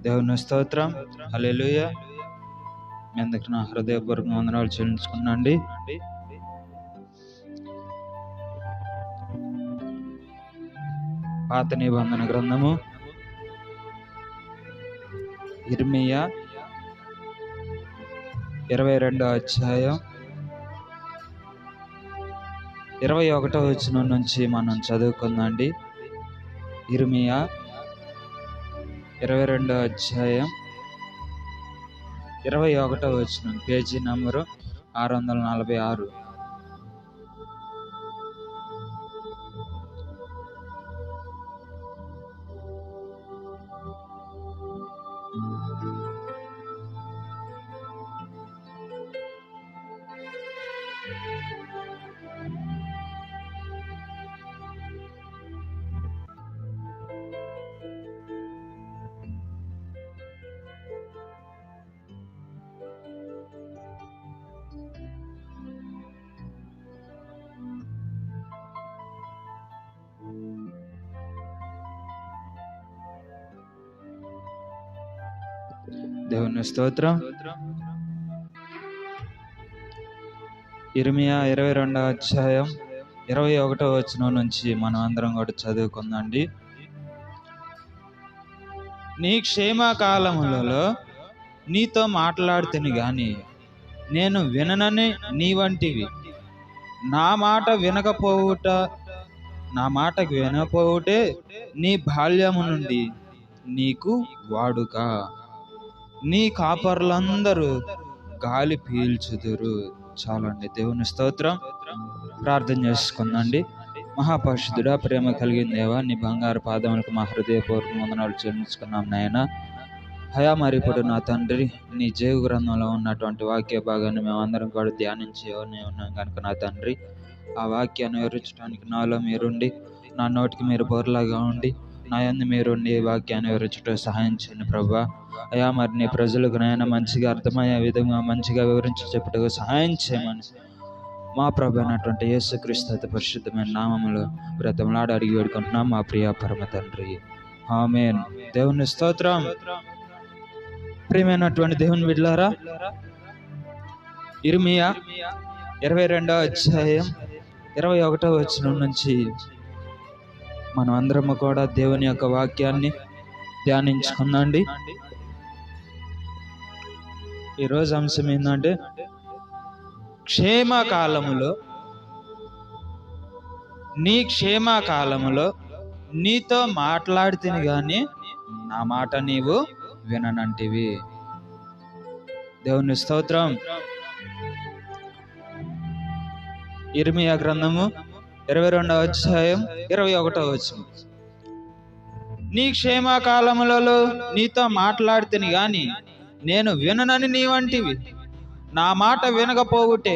దేవుని స్తోత్రం. హల్లెలూయా. మీ అందరికి నా హృదయపూర్వక వందనాలు చెల్లించుకున్నాండి. పాత నిబంధన గ్రంథము యిర్మీయా 22వ అధ్యాయం 21వ వచనం నుంచి మనం చదువుకుందాండి. యిర్మీయా 22వ అధ్యాయం 21వ వచనం, పేజీ నంబరు 646. దేవుని స్తోత్రం. యిర్మీయా 22వ అధ్యాయం 21వ వచనం నుంచి మనం అందరం కూడా చదువుకుందాండి. నీ క్షేమకాలములలో నీతో మాట్లాడుతుని గాని నేను విననని నీ వంటివి. నా మాటకు వినకపోవుటే నీ బాల్యము నుండి నీకు వాడుక. నీ కాపర్లందరూ గాలి పీల్చుదురు. చాలండి. దేవుని స్తోత్రం. ప్రార్థన చేసుకుందండి. మహాపరిశుద్ధుడా, ప్రేమ కలిగిన దేవా, నీ బంగారు పాదములకు మా హృదయపూర్వక వందనాలు చెల్లించుకున్నాం నాయన. హయా మరి ఇప్పుడు నా తండ్రి, నీ జీవ గ్రంథంలో ఉన్నటువంటి వాక్య భాగాన్ని మేమందరం కూడా ధ్యానించి ఉన్నాం కనుక నా తండ్రి, ఆ వాక్యాన్ని వివరించడానికి నాలో మీరుండి, నా నోటికి మీరు బోర్లాగా ఉండి, నా యందు మీరుండి వాక్యాన్ని వివరించడం సహాయం చేయండి ప్రభువా. అయా మరి నీ ప్రజలకు నాయన మంచిగా అర్థమయ్యే విధంగా మంచిగా వివరించి చెప్పుటకు సహాయం చేయమని మా ప్రభు అయినటువంటి యేసుక్రీస్తు అతి పరిశుద్ధమైన నామములో బ్రతమలాడి అడిగి వేడుకుంటున్నాం మా ప్రియ పరమ తండ్రి. ఆమేన్. దేవుని స్తోత్రం. ప్రియమైనటువంటి దేవుని బిడ్డలారా, యిర్మీయా 22వ అధ్యాయం 21వ వచనం నుంచి మనం అందరము కూడా దేవుని యొక్క వాక్యాన్ని ధ్యానించుకుందాండి. ఈరోజు అంశం ఏంటంటే, నీ క్షేమకాలములో నీతో మాట్లాడితేని గాని నా మాట నీవు విననంటివి. దేవుని స్తోత్రం. యిర్మీయా గ్రంథము 22వ అధ్యాయం 21వ వచనం. నీ క్షేమకాలములలో నీతో మాట్లాడితేని గాని నేను విననని నీ వంటివి. నా మాట వినకపోవుటే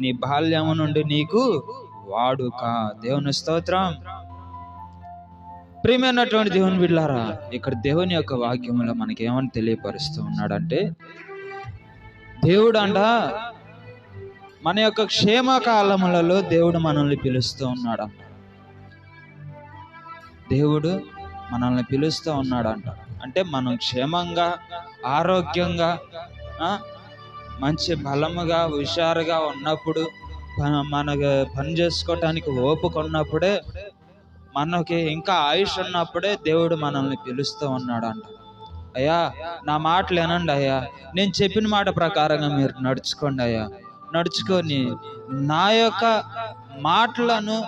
నీ బాల్యము నుండి నీకు వాడుక. దేవుని స్తోత్రం. ప్రియమైనటువంటి దేవుని బిడ్డలారా, ఇక్కడ దేవుని యొక్క వాక్యములో మనకి ఏమని తెలియపరుస్తూ ఉన్నాడంటే, దేవుడు అంట మన యొక్క క్షేమకాలములలో దేవుడు మనల్ని పిలుస్తూ ఉన్నాడంట. దేవుడు మనల్ని పిలుస్తూ ఉన్నాడంట. అంటే మనం క్షేమంగా, ఆరోగ్యంగా, మంచి బలముగా, హుషారుగా ఉన్నప్పుడు, మనకు పని చేసుకోవటానికి ఓపిక ఉన్నప్పుడే, మనకి ఇంకా ఆయుష్ ఉన్నప్పుడే దేవుడు మనల్ని పిలుస్తూ ఉన్నాడంట. అయ్యా నా మాటలు వినండి అయ్యా, నేను చెప్పిన మాట ప్రకారంగా మీరు నడుచుకోండి అయ్యా, నడుచుకొని నా యొక్క మాటలను,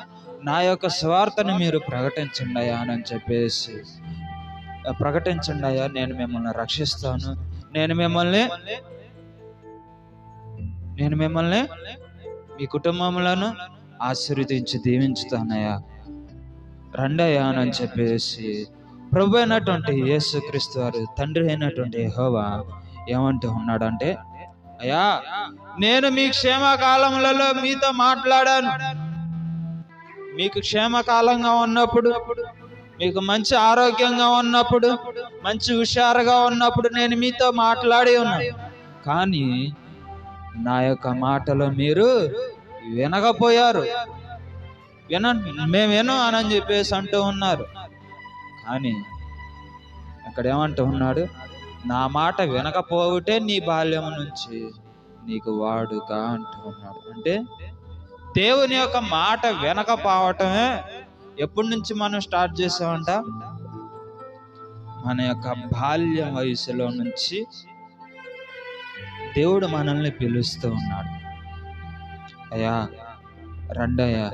నా యొక్క స్వార్థను మీరు ప్రకటించండి అయ్యా అని చెప్పేసి ప్రకటించండి అయ్యా, నేను మిమ్మల్ని రక్షిస్తాను, నేను మిమ్మల్ని మీ కుటుంబములను ఆశీర్వదించి దీవించుతానయ్యా, రండి అయ్యా అని చెప్పేసి ప్రభు అయినటువంటి యేసుక్రీస్తు వారు, తండ్రి అయినటువంటి యెహోవా ఏమంటూ ఉన్నాడంటే, అయ్యా నేను మీ క్షేమకాలములలో మీతో మాట్లాడాను. మీకు క్షేమకాలంగా ఉన్నప్పుడు, మీకు మంచి ఆరోగ్యంగా ఉన్నప్పుడు, మంచి హుషారుగా ఉన్నప్పుడు నేను మీతో మాట్లాడి ఉన్నాను. కానీ నా యొక్క మాటలు మీరు వినకపోయారు. మేము విను అని చెప్పేసి అంటూ ఉన్నారు. కానీ అక్కడ ఏమంటూ ఉన్నాడు, నా మాట వినకపోవటే నీ బాల్యము నుంచి నీకు వాడుక అంటూ ఉన్నాడు. అంటే దేవుని యొక్క మాట వినకపోవటమే ఎప్పటి నుంచి మనం స్టార్ట్ చేసామంట? మన యొక్క బాల్య వయసులో నుంచి దేవుడు మనల్ని పిలుస్తూ ఉన్నాడు. అయ్యా రండయ్యా,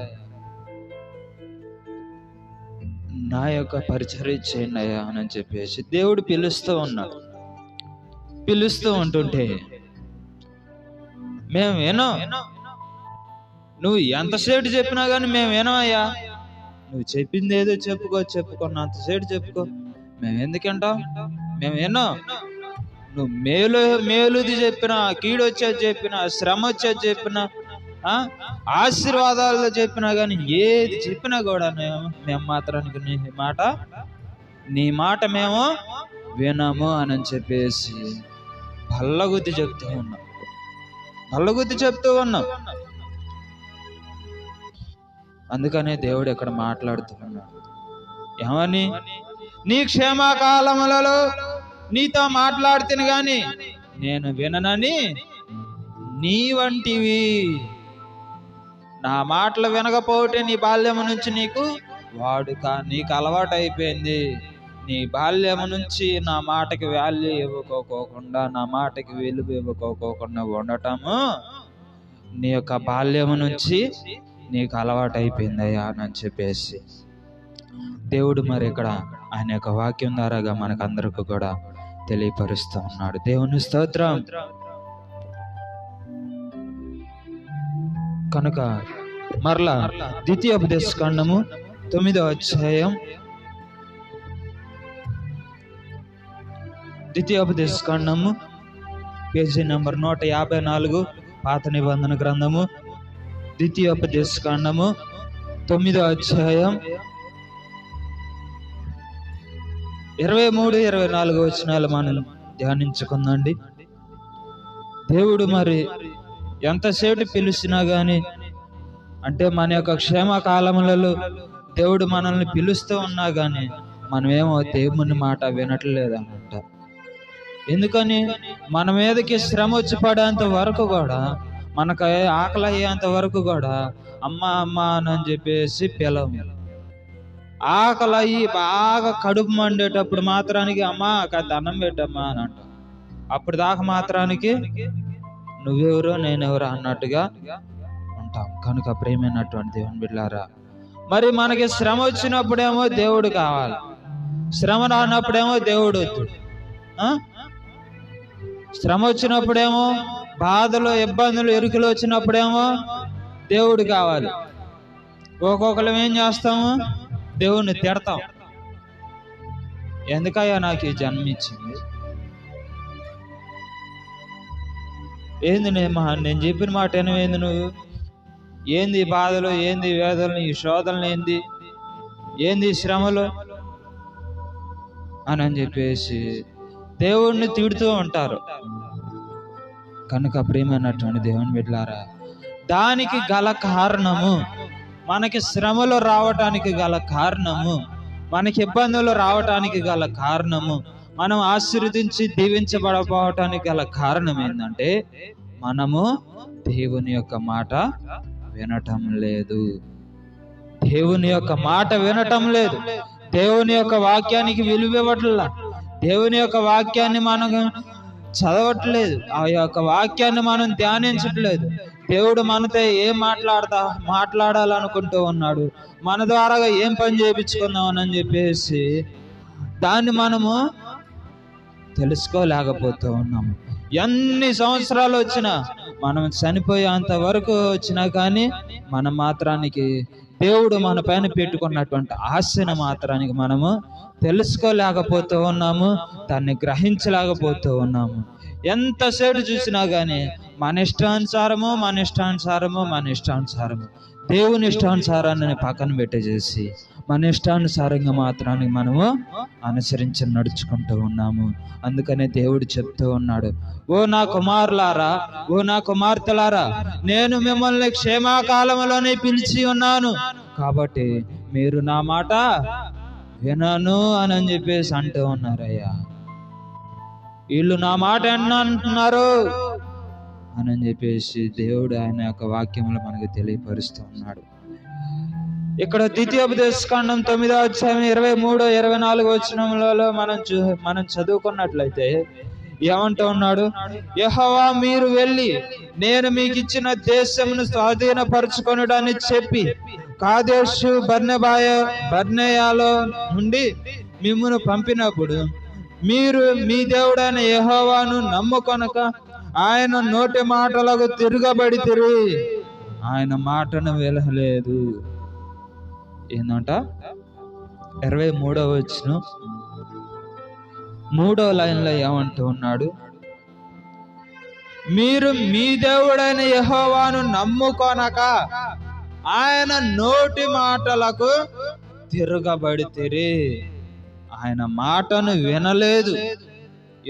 నా యొక్క పరిచర్య చేయండి అయ్యా అని చెప్పేసి దేవుడు పిలుస్తూ ఉన్నాడు. పిలుస్తూ ఉంటుంటే మేము వినం. నువ్వు ఎంతసేపు చెప్పినా కానీ మేము వినమయ్యా. నువ్వు చెప్పింది ఏదో చెప్పుకున్నంతసేపు చెప్పుకో, మేము ఎందుకంటాం? మేము విన్నాం. నువ్వు మేలుది చెప్పినా, కీడు వచ్చేది చెప్పినా, శ్రమ వచ్చేది చెప్పినా, ఆశీర్వాదాలు చెప్పినా కానీ ఏది చెప్పినా కూడా మేము మాత్రానికి నీ మాట మేము వినము అని చెప్పేసి బల్లగుద్ది చెప్తూ ఉన్నాం. అందుకనే దేవుడు ఇక్కడ మాట్లాడుతూ ఉన్నాడు. ఏమని? నీ క్షేమకాలములలో నీతో మాట్లాడుతాను గాని నేను విననని నీ వంటివి. నా మాటలు వినకపోతే నీ బాల్యము నుంచి నీకు వాడుక, నీకు అలవాటు అయిపోయింది. నీ బాల్యము నుంచి నా మాటకి వాల్యూ ఇవ్వకోకుండా, నా మాటకి విలువ ఇవ్వకోకుండా ఉండటము నీ యొక్క బాల్యము నుంచి నీకు అలవాటు అయిపోయిందయ్యా అని చెప్పేసి దేవుడు మరి ఇక్కడ ఆయన యొక్క వాక్యం ద్వారాగా మనకందరికి కూడా తెలియపరుస్తూ ఉన్నాడు. దేవుని స్తోత్రం. కనుక మరలా ద్వితీయోపదేశ కాండము 9వ అధ్యాయం, ద్వితీయోపదేశ కాండము పేజీ నంబర్ 154, పాత నిబంధన గ్రంథము, ద్వితీయోపదేశ కాండము 9వ అధ్యాయం 23, 24 వచనాలు మనం ధ్యానించుకుందండి. దేవుడు మరి ఎంతసేపు పిలిచినా గాని, అంటే మన యొక్క క్షేమకాలములలో దేవుడు మనల్ని పిలుస్తూ ఉన్నా గాని మనమేమో దేవుని మాట వినట్లేదు అనంట. ఎందుకని? మన మీదకి శ్రమ వచ్చి పడేంత వరకు కూడా, మనకు ఆకలి అయ్యేంత వరకు కూడా అమ్మ అని చెప్పేసి పిలవము. ఆకలి అయ్యి బాగా కడుపు మండేటప్పుడు మాత్రానికి అమ్మా దండం పెట్టమ్మా అని అంటాం. అప్పుడు దాకా మాత్రానికి నువ్వెవరో నేనెవరో అన్నట్టుగా ఉంటాం. కనుక ప్రేమైనటువంటి దేవుని బిడ్డలారా, మరి మనకి శ్రమ వచ్చినప్పుడేమో దేవుడు కావాలి, శ్రమ రానప్పుడేమో దేవుడు వద్దు. శ్రమ వచ్చినప్పుడేమో, బాధలు ఇబ్బందులు ఇరుకులు వచ్చినప్పుడేమో దేవుడు కావాలి. ఒక్కొక్కరు ఏం చేస్తాము? దేవుణ్ణి తిడతాం. ఎందుకయ్యా నాకు ఈ జన్మ ఇచ్చింది? ఏంది నేను చెప్పిన మాట ఏంది? నువ్వు ఏంది బాధలు, ఏంది వేదనలు, ఈ శోధనలు ఏంది శ్రమలు అని చెప్పేసి దేవుణ్ణి తిడుతూ ఉంటారు. కనుక ప్రియమైనటువంటి దేవుని బిడ్డలారా, దానికి గల కారణము, మనకి శ్రమలు రావటానికి గల కారణము, మనకి ఇబ్బందులు రావటానికి గల కారణము, మనం ఆశీర్వదించి దీవించబడపోవటానికి గల కారణం ఏంటంటే మనము దేవుని యొక్క మాట వినటం లేదు. దేవుని యొక్క మాట వినటం లేదు. దేవుని యొక్క వాక్యానికి విలువ ఇవ్వట్లా. దేవుని యొక్క వాక్యాన్ని మనం చదవట్లేదు. ఆ యొక్క వాక్యాన్ని మనం ధ్యానించట్లేదు. దేవుడు మనతో ఏం మాట్లాడాలనుకుంటూ ఉన్నాడు, మన ద్వారా ఏం పని చేయించుకుందాం అని చెప్పేసి దాన్ని మనము తెలుసుకోలేకపోతూ ఉన్నాము. ఎన్ని సంవత్సరాలు వచ్చినా, మనం చనిపోయేంత వరకు వచ్చినా కానీ మన మాత్రానికి దేవుడు మన పైన పెట్టుకున్నటువంటి ఆశను మాత్రానికి మనము తెలుసుకోలేకపోతూ ఉన్నాము, దాన్ని గ్రహించలేకపోతూ ఉన్నాము. ఎంతసేపు చూసినా కానీ మన ఇష్టానుసారము దేవుని ఇష్టానుసారాన్ని పక్కన పెట్టేసి మన ఇష్టానుసారంగా మాత్రానికి మనము అనుసరించి నడుచుకుంటూ ఉన్నాము. అందుకనే దేవుడు చెప్తూ ఉన్నాడు, ఓ నా కుమారులారా, ఓ నా కుమార్తెలారా, నేను మిమ్మల్ని క్షేమకాలంలోనే పిలిచి ఉన్నాను, కాబట్టి మీరు నా మాట వినను అని చెప్పేసి అంటూ ఉన్నారయ్యా. వీళ్ళు నా మాట అంటున్నారు అని చెప్పేసి దేవుడు ఆయన యొక్క వాక్యంలో మనకు తెలియపరుస్తూ ఉన్నాడు. ఇక్కడ ద్వితీయోపదేశకాండం 9వ అధ్యాయం 23, 24 వచనములలో మనం చదువుకున్నట్లయితే ఏమంటూ ఉన్నాడు? యెహోవా మీరు వెళ్ళి నేను మీకు ఇచ్చిన దేశమును స్వాధీనపరచుకొనుడని చెప్పి కాదేషు బర్నేయాలో నుండి మిమ్మును పంపినప్పుడు మీరు మీ దేవుడైన యెహోవాను నమ్ముకొనక ఆయన నోటి మాటలకు తిరగబడితిరి, ఆయన మాటను వినలేదు. ఏందంట? 23వ వచనం 3వ లైన్లో ఏమంటూ ఉన్నాడు? మీరు మీ దేవుడైన యెహోవాను నమ్ముకొనక ఆయన నోటి మాటలకు తిరగబడితిరి, ఆయన మాటను వినలేదు.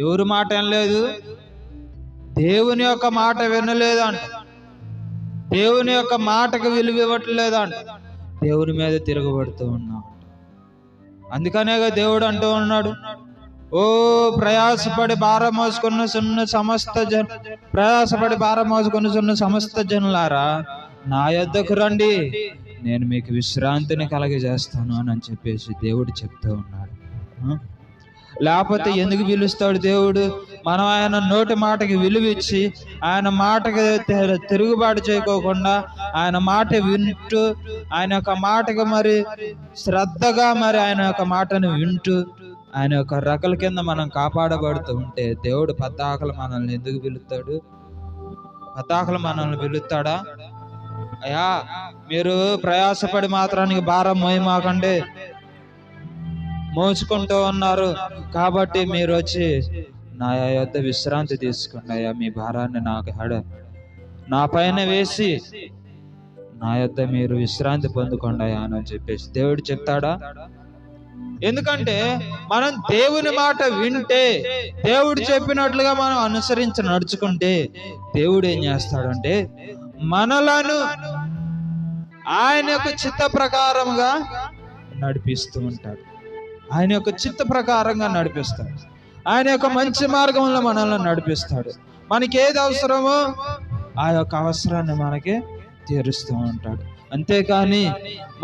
ఎవరి మాట వినలేదు? దేవుని యొక్క మాట వినలేదు అంట. దేవుని యొక్క మాటకు విలువ ఇవ్వట్లేదు అంట. దేవుని మీద తిరగబడుతూ ఉన్నాం. అందుకనేగా దేవుడు అంటూ ఉన్నాడు, ఓ ప్రయాసపడి భారం మోసుకున్న సమస్త జనులారా నా యొద్దకు రండి, నేను మీకు విశ్రాంతిని కలగజేస్తాను అని చెప్పేసి దేవుడు చెప్తూ ఉన్నాడు. లేకపోతే ఎందుకు పిలుస్తాడు దేవుడు? మనం ఆయన నోటి మాటకి విలువ ఇచ్చి ఆయన మాటకి తిరుగుబాటు చేయకోకుండా ఆయన మాట వింటూ ఆయన యొక్క మాటకి మరి శ్రద్ధగా మరి ఆయన యొక్క మాటను వింటూ ఆయన యొక్క రెక్కల కింద మనం కాపాడబడుతూ ఉంటే దేవుడు పద్దాకలు మనల్ని ఎందుకు పిలుస్తాడు? పద్దాకలు మనల్ని పిలుస్తాడా? అయ్యా మీరు ప్రయాసపడి మాత్రానికి భారం మోయమాకండి, మోసుకుంటూ ఉన్నారు కాబట్టి మీరు వచ్చి నా యొద్ద విశ్రాంతి తీసుకోండి అయ్యా, మీ భారాన్ని నా పైన వేసి నా యొద్ద మీరు విశ్రాంతి పొందుకోండి అయ్యా అని చెప్పేసి దేవుడు చెప్తాడా? ఎందుకంటే మనం దేవుని మాట వింటే, దేవుడు చెప్పినట్లుగా మనం అనుసరించి నడుచుకుంటే దేవుడు ఏం చేస్తాడంటే మనలను ఆయన యొక్క చిత్త ప్రకారంగా నడిపిస్తూ ఉంటాడు. ఆయన యొక్క చిత్త ప్రకారంగా నడిపిస్తాడు. ఆయన యొక్క మంచి మార్గంలో మనల్ని నడిపిస్తాడు. మనకి ఏది అవసరమో ఆ యొక్క అవసరాన్ని మనకి తీరుస్తూ ఉంటాడు. అంతేకాని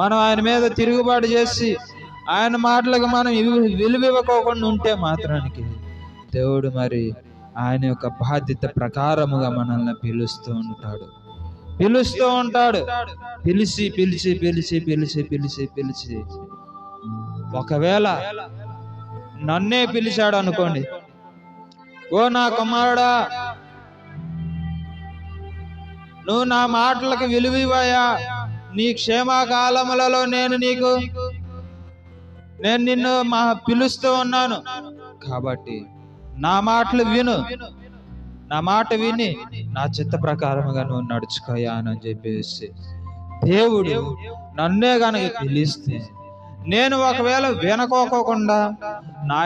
మనం ఆయన మీద తిరుగుబాటు చేసి ఆయన మాటలకు మనం విలువ ఇవ్వకోకుండా ఉంటే మాత్రానికి దేవుడు మరి ఆయన యొక్క బాధ్యత ప్రకారముగా మనల్ని పిలుస్తూ ఉంటాడు. పిలిచి ఒకవేళ నన్నే పిలిచాడు అనుకోండి, ఓ నా కుమారుడా నువ్వు నా మాటలకు విలువ ఇవ్వయా, నీ క్షేమకాలములలో నేను నిన్ను పిలుస్తూ ఉన్నాను కాబట్టి నా మాటలు విను, నా మాట విని నా చిత్త ప్రకారముగా నువ్వు నడుచుకోయా అని చెప్పేసి దేవుడు నన్నే గనక పిలిస్తే నేను ఒకవేళ వినకోకుండా నా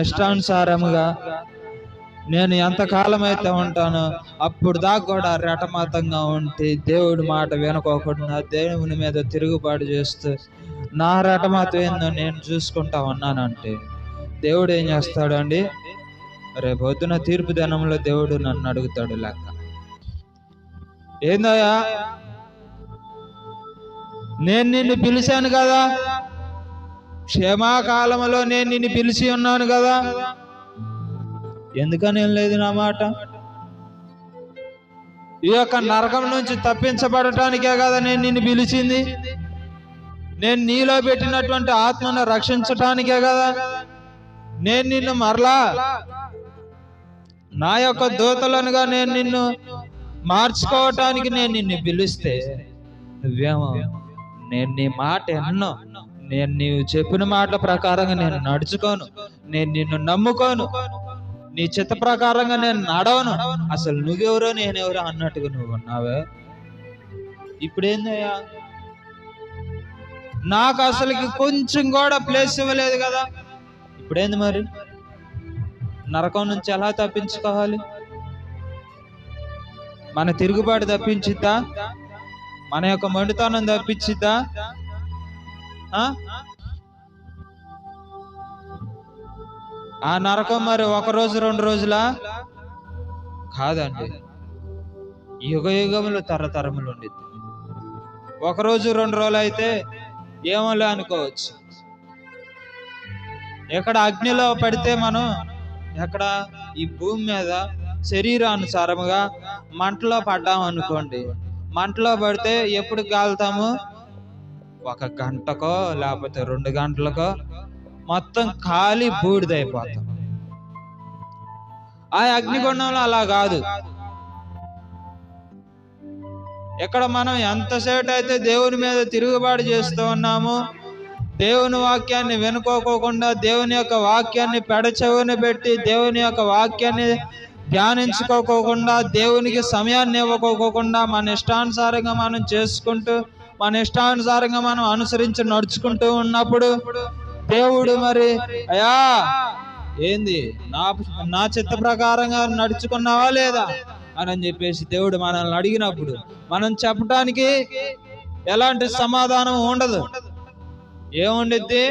ఇష్టానుసారముగా నేను ఎంతకాలం అయితే ఉంటానో అప్పుడు దాకా కూడా రెటమాతంగా ఉంటే దేవుడి మాట వినకోకుండా దేవుని మీద తిరుగుబాటు చేస్తూ నా రెటమాతం ఏందో నేను చూసుకుంటా ఉన్నానంటే దేవుడు ఏం చేస్తాడు అండి? రేపు పొద్దున తీర్పు దినంలో దేవుడు నన్ను అడుగుతాడు లెక్క. ఏందయ్యా నేను నిన్ను పిలిచాను కదా, క్షేమాకాలంలో నేను నిన్ను పిలిచి ఉన్నాను కదా, ఎందుకని ఏం లేదు నా మాట? ఈ యొక్క నరకం నుంచి తప్పించబడటానికే కదా నేను నిన్ను పిలిచింది. నేను నీలో పెట్టినటువంటి ఆత్మను రక్షించటానికే కదా నేను నిన్ను మరలా నా యొక్క దూతలనుగా నేను నిన్ను మార్చుకోవటానికి నేను నిన్ను పిలిస్తే నువ్వేమో నేను నీ మాట ఎన్నో, నేను నీవు చెప్పిన మాటల ప్రకారంగా నేను నడుచుకోను, నేను నిన్ను నమ్ముకోను, నీ చిత్త ప్రకారంగా నేను నడవను, అసలు నువ్వెవరో నేనెవరో అన్నట్టుగా నువ్వు ఉన్నావే. ఇప్పుడేందయ్యా నాకు అసలుకి కొంచెం కూడా ప్లేస్ ఇవ్వలేదు కదా, ఇప్పుడేంది మరి? నరకం నుంచి ఎలా తప్పించుకోవాలి? మన తిరుగుబాటు తప్పించిద్దా? మన యొక్క మొండితనం తప్పించిద్దా? ఆ నరకం మరి 1 రోజు 2 రోజులా కాదండి, యుగ యుగములు తరతరములు ఉండిద్ది. 1 రోజు 2 రోజులు అయితే ఏమోలే అనుకోవచ్చు. ఎక్కడ అగ్నిలో పడితే మనం ఎక్కడ ఈ భూమి మీద శరీరానుసారముగా మంటలో పడ్డాం అనుకోండి, మంటలో పడితే ఎప్పుడు కాలుతాము? 1 గంటకో లేకపోతే 2 గంటలకో మొత్తం కాలి బూడిదైపోతాం. ఆ అగ్నిగుండంలో అలా కాదు. ఎక్కడ మనం ఎంతసేపు అయితే దేవుని మీద తిరుగుబాటు చేస్తూ ఉన్నామో, దేవుని వాక్యాన్ని వినుకోకుండా, దేవుని యొక్క వాక్యాన్ని పెడచెవిని పెట్టి, దేవుని యొక్క వాక్యాన్ని ధ్యానించుకోకుండా, దేవునికి సమయాన్ని ఇవ్వకోకుండా, మన ఇష్టానుసారంగా మనం చేసుకుంటూ, మన ఇష్టానుసారంగా మనం అనుసరించి నడుచుకుంటూ ఉన్నప్పుడు దేవుడు మరి అయ్యా ఏంది నా చిత్త ప్రకారంగా నడుచుకున్నావా లేదా అని చెప్పేసి దేవుడు మనల్ని అడిగినప్పుడు మనం చెప్పడానికి ఎలాంటి సమాధానం ఉండదు. ఏముండిద్ది?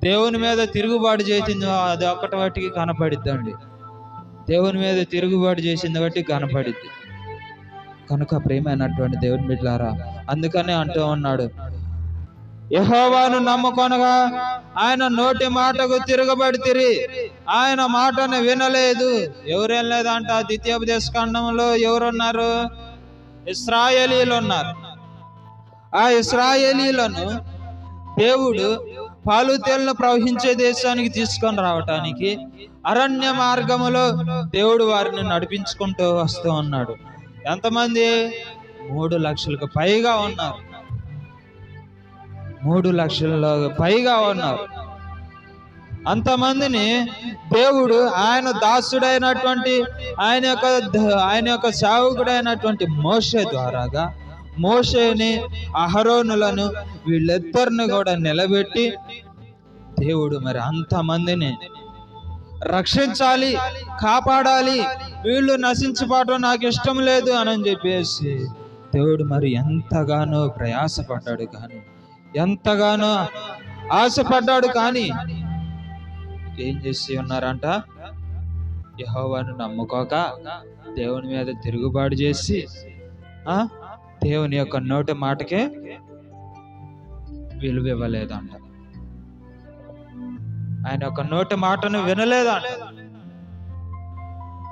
దేవుని మీద తిరుగుబాటు చేసింది అది ఒక్కటి వాటికి కనపడిద్దండి. దేవుని మీద తిరుగుబాటు చేసింది బట్టి కనపడిద్ది. కనుక ప్రియమైనటువంటి దేవుని బిడ్డలారా, అందుకనే అంటూ ఉన్నాడు, యెహోవాను నమ్ముకొనగా ఆయన నోటి మాటకు తిరగబడితిరి, ఆయన మాటను వినలేదు. ఎవరేం లేదంట? ద్వితీయోపదేశ ఖండంలో ఎవరున్నారు? ఇశ్రాయేలీలు ఉన్నారు. ఆ ఇశ్రాయేలీలను దేవుడు పాలు తేళ్లు ప్రవహించే దేశానికి తీసుకొని రావటానికి అరణ్య మార్గములో దేవుడు వారిని నడిపించుకుంటూ వస్తూ ఉన్నాడు. ఎంతమంది? 3 లక్షలకు పైగా ఉన్నారు. 3 లక్షలకు పైగా ఉన్నారు. అంతమందిని దేవుడు ఆయన దాసుడైనటువంటి ఆయన యొక్క సేవకుడైనటువంటి మోషే ద్వారాగా మోషేని, అహరోనులను వీళ్ళిద్దరిని కూడా నిలబెట్టి దేవుడు మరి అంతమందిని రక్షించాలి, కాపాడాలి, వీళ్ళు నశించిపోవటం నాకు ఇష్టం లేదు అని చెప్పేసి దేవుడు మరి ఎంతగానో ప్రయాసపడ్డాడు, కానీ ఎంతగానో ఆశపడ్డాడు. కానీ ఏం చేసి ఉన్నారంట? యెహోవాను నమ్ముకోక దేవుని మీద తిరుగుబాటు చేసి దేవుని యొక్క నోటి మాటకే విలువ ఇవ్వలేదంట. ఆయన యొక్క నోటి మాటను వినలేదంట.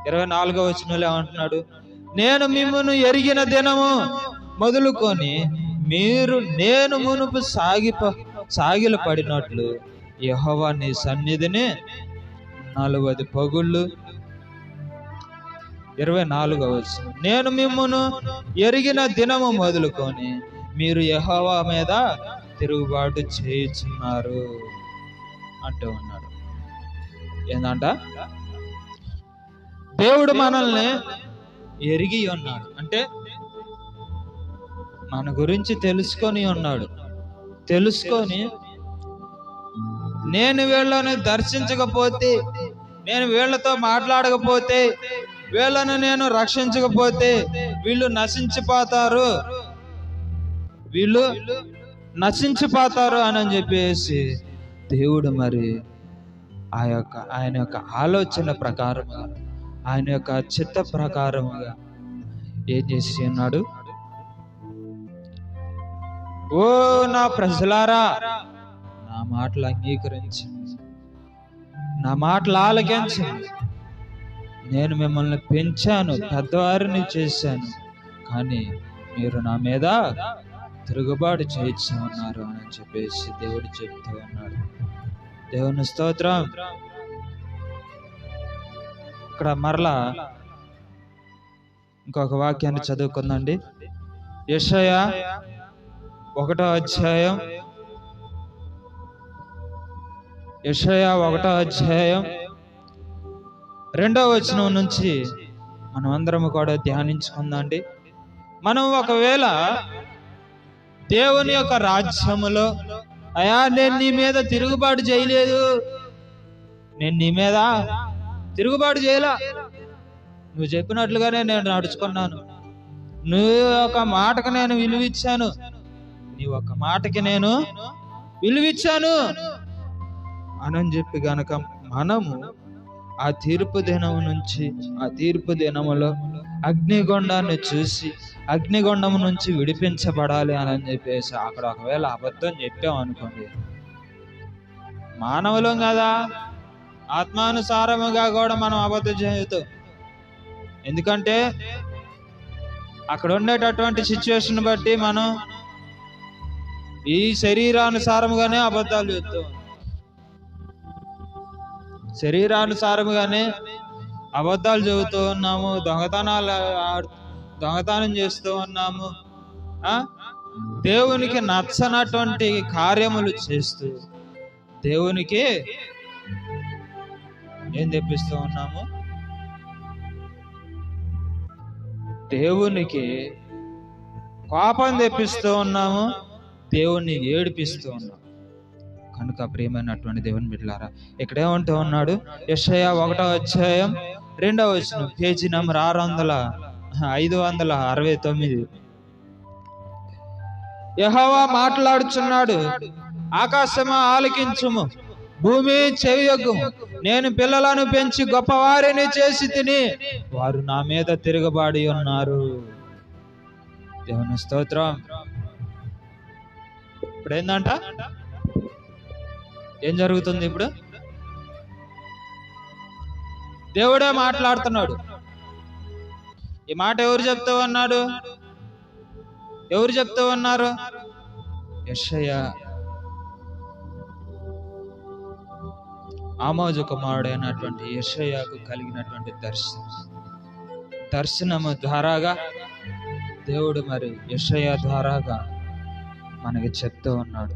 24వ వచనంలో ఏమంటున్నాడు? నేను మిమ్మును ఎరిగిన దినము మొదలుకొని మీరు నేను మునుపు సాగిల పడినట్లు యెహోవా నీ సన్నిధిని 40 పగుళ్ళు. 24వ వచనం, నేను మిమ్మును ఎరిగిన దినము మొదలుకొని మీరు యెహోవా మీద తిరుగుబాటు చేయుచున్నారు అంటూ ఉన్నాడు. ఏందంట? దేవుడు మనల్ని ఎరిగి ఉన్నాడు అంటే మన గురించి తెలుసుకొని ఉన్నాడు. తెలుసుకొని నేను వీళ్ళని దర్శించకపోతే, నేను వీళ్ళతో మాట్లాడకపోతే, వీళ్ళను నేను రక్షించకపోతే వీళ్ళు నశించిపోతారు అని చెప్పేసి దేవుడు మరి ఆయన యొక్క ఆలోచన ప్రకారముగా, ఆయన యొక్క చిత్త ప్రకారముగా ఏం చేసి ఉన్నాడు? ఓ నా ప్రజలారా, నా మాటలు అంగీకరించండి, నా మాటలు ఆలకించండి. నేను మిమ్మల్ని పెంచాను, పెద్దవారిని చేశాను, కానీ మీరు నా మీద తిరుగుబాటు చేయొచ్చు ఉన్నారు అని చెప్పేసి దేవుడు చెప్తూ ఉన్నాడు. దేవుని స్తోత్రం. ఇక్కడ మరలా ఇంకొక వాక్యాన్ని చదువుకుందండి. యెషయా 1వ అధ్యాయం, యెషయా 1వ అధ్యాయం 2వ వచనం నుంచి మనం అందరం కూడా ధ్యానించుకుందాండి. మనం ఒకవేళ దేవుని యొక్క రాజ్యములో, అయ్యా నేను నీ మీద తిరుగుబాటు చేయలేదు, నేను నీ మీద తిరుగుబాటు చేయలా, నువ్వు చెప్పినట్లుగానే నేను నడుచుకున్నాను, నువ్వు ఒక మాటకు నేను విలువిచ్చాను, నీ ఒక మాటకి నేను విలువిచ్చాను అని చెప్పి గనక మనము ఆ తీర్పు దినం నుంచి, ఆ తీర్పు దినములో అగ్నిగుండాన్ని చూసి అగ్నిగుండం నుంచి విడిపించబడాలి అని చెప్పేసి అక్కడ ఒకవేళ అబద్ధం చెప్పాం అనుకోండి, మానవులం కదా, ఆత్మానుసారముగా కూడా మనం అబద్ధం చేయుతాం. ఎందుకంటే అక్కడ ఉండేటటువంటి సిచ్యువేషన్ బట్టి మనం ఈ శరీరానుసారముగానే అబద్ధాలు చెప్తాం, శరీరానుసారముగానే అబద్ధాలు చెబుతూ ఉన్నాము, దొంగతనం చేస్తూ ఉన్నాము, దేవునికి నచ్చనటువంటి కార్యములు చేస్తూ దేవునికి ఏం తెప్పిస్తూ ఉన్నాము, దేవునికి కోపం తెప్పిస్తూ ఉన్నాము, దేవుణ్ణి ఏడిపిస్తూ ఉన్నాము. కనుక ప్రియమైనటువంటి దేవుని బిడ్డలారా, ఇక్కడేమంటూ ఉన్నాడు, యెషయా 1వ అధ్యాయం 2వ వచనం, పేజీ నంబర్ 569. యెహోవా మాట్లాడుచున్నాడు, ఆకాశమా ఆలకించుము, భూమి చెవియొగ్గుము, నేను పిల్లలను పెంచి గొప్పవారిని చేసి తిని వారు నా మీద తిరగబాడి ఉన్నారు. దేవుని స్తోత్రం. ఇప్పుడు ఏందంట, ఏం జరుగుతుంది? ఇప్పుడు దేవుడే మాట్లాడుతున్నాడు. ఈ మాట ఎవరు చెప్తూ ఉన్నాడు? ఎవరు చెప్తూ ఉన్నారు? యెషయా, ఆమోజు కుమారుడైనటువంటి యెషయాకు కలిగినటువంటి దర్శనము ద్వారాగా దేవుడు మరి యెషయా ద్వారాగా మనకి చెప్తూ ఉన్నాడు.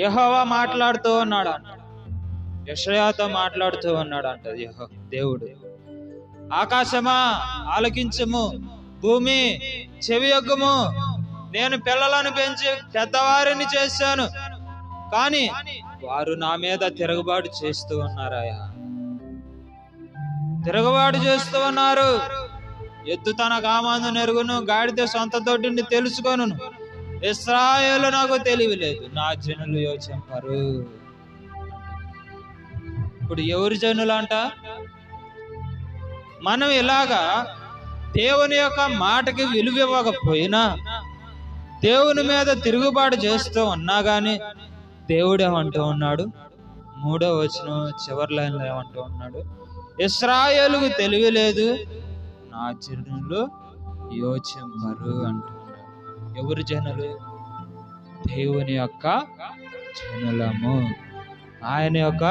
యెహోవా మాట్లాడుతూ ఉన్నాడు అంట, యెషయాతో మాట్లాడుతూ ఉన్నాడు అంట దేవుడు. ఆకాశమా ఆలకించుము, భూమి చెవియొగ్గుము, నేను పిల్లలను పెంచి పెద్దవారిని చేశాను, కానీ వారు నా మీద తిరుగుబాటు చేస్తూ ఉన్నారయ్యా, తిరుగుబాటు చేస్తూ ఉన్నారు. ఎద్దు తన కామాందు నెరుగును, గాడిద సొంత తోటిని తెలుసుకొను, ఇశ్రాయేలు నాకు తెలివి లేదు, నా జనులు యోచింపరు. ఇప్పుడు ఎవరి జనులు అంట? మనం ఇలాగా దేవుని యొక్క మాటకి విలువ ఇవ్వకపోయినా, దేవుని మీద తిరుగుబాటు చేస్తూ ఉన్నా గాని దేవుడు ఏమంటూ ఉన్నాడు? 3వ వచనం చివరి లైన్లో ఏమంటూ ఉన్నాడు? ఇశ్రాయేలుకు తెలివి లేదు, నా జనులు యోచింపరు అంటున్నాడు. ఎవరు జనులు? దేవుని యొక్క జనులము, ఆయన యొక్క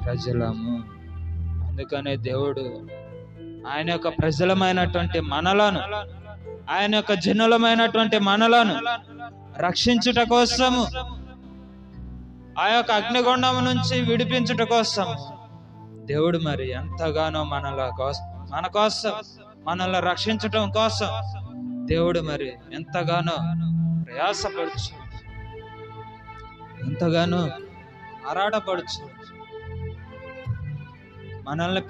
ప్రజలము. అందుకనే దేవుడు ఆయన యొక్క ప్రజలమైనటువంటి మనలను, ఆయన యొక్క జనులమైనటువంటి మనలను రక్షించుట కోసము, ఆ యొక్క అగ్నిగుండం నుంచి విడిపించుట కోసం దేవుడు మరి ఎంతగానో మన కోసం మనల్ని రక్షించటం కోసం దేవుడు మరి ఎంతగానో ప్రయాసపడుచు, ఎంతగానో ఆరాటపడుచు మనల్ని